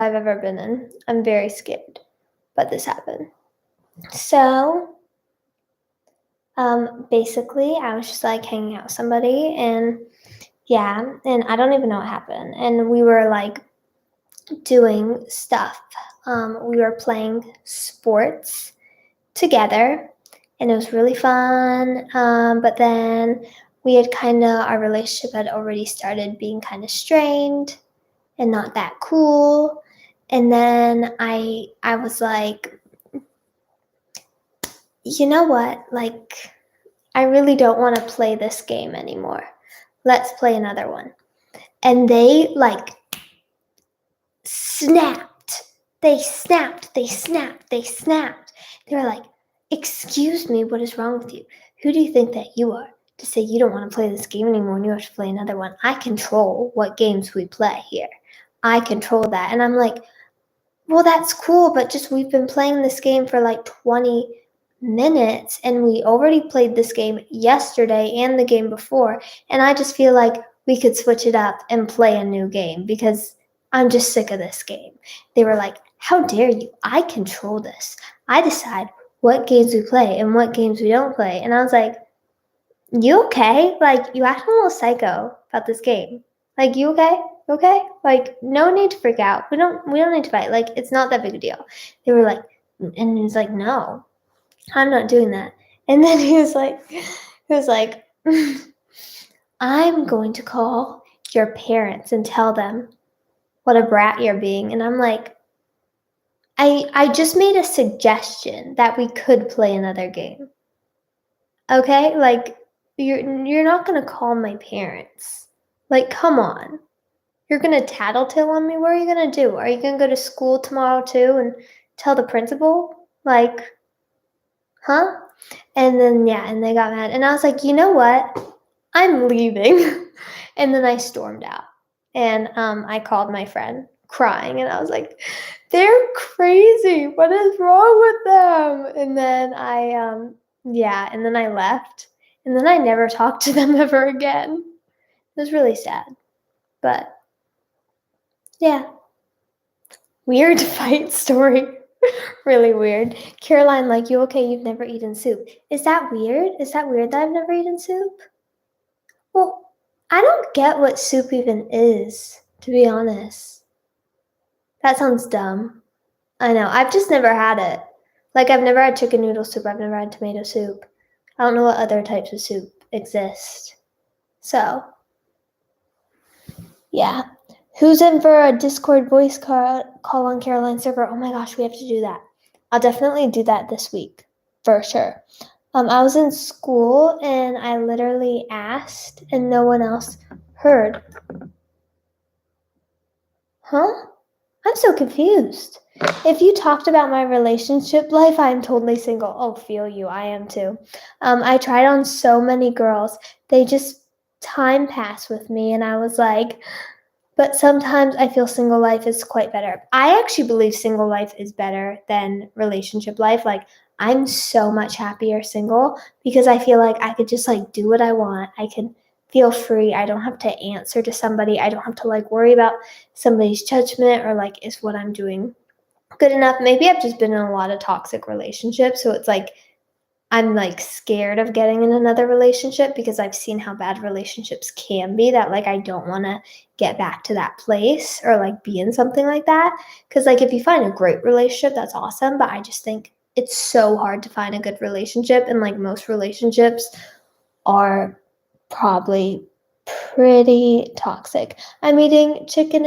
I've ever been in. I'm very scared, but this happened. So, basically, I was just like hanging out with somebody, and yeah, and I don't even know what happened. And we were like doing stuff. We were playing sports together, and it was really fun. But then our relationship had already started being kind of strained and not that cool. And then I was like, you know what? Like, I really don't want to play this game anymore. Let's play another one. And they like snapped. They snapped. They were like, excuse me, what is wrong with you? Who do you think that you are to say you don't want to play this game anymore and you have to play another one? I control what games we play here. I control that. And I'm like, well, that's cool, but just we've been playing this game for like 20 minutes and we already played this game yesterday and the game before. And I just feel like we could switch it up and play a new game because I'm just sick of this game. They were like, how dare you? I control this. I decide what games we play and what games we don't play. And I was like, you okay? Like, you act a little psycho about this game. Like, you okay? Okay? Like, no need to freak out. We don't need to fight. Like, it's not that big a deal. They were like, and he was like, no, I'm not doing that. And then he was like, I'm going to call your parents and tell them what a brat you're being. And I'm like, I just made a suggestion that we could play another game. Okay? Like, you're not going to call my parents. Like, come on. You're going to tattletale on me? What are you going to do? Are you going to go to school tomorrow too and tell the principal? Like, huh? And then, and they got mad. And I was like, you know what? I'm leaving. And then I stormed out. And I called my friend crying. And I was like, they're crazy. What is wrong with them? And then and then I left. And then I never talked to them ever again. It was really sad. But, yeah. Weird fight story. Really weird. Caroline, like, you okay? You've never eaten soup. Is that weird? Is that weird that I've never eaten soup? Well, I don't get what soup even is, to be honest. That sounds dumb. I know. I've just never had it. Like, I've never had chicken noodle soup. I've never had tomato soup. I don't know what other types of soup exist. So, yeah. Who's in for a Discord voice call on Caroline's server? Oh my gosh, we have to do that. I'll definitely do that this week, for sure. I was in school and I literally asked and no one else heard. Huh? I'm so confused. If you talked about my relationship life, I'm totally single. Oh, feel you. I am too. I tried on so many girls. They just time pass with me and I was like, but sometimes I feel single life is quite better. I actually believe single life is better than relationship life. Like, I'm so much happier single because I feel like I could just like do what I want. I can feel free. I don't have to answer to somebody. I don't have to like worry about somebody's judgment or like, is what I'm doing good enough? Maybe I've just been in a lot of toxic relationships. So it's like, I'm like scared of getting in another relationship because I've seen how bad relationships can be, that like I don't want to get back to that place or like be in something like that. Because like if you find a great relationship, that's awesome. But I just think it's so hard to find a good relationship. And like most relationships are probably pretty toxic. I'm eating chicken and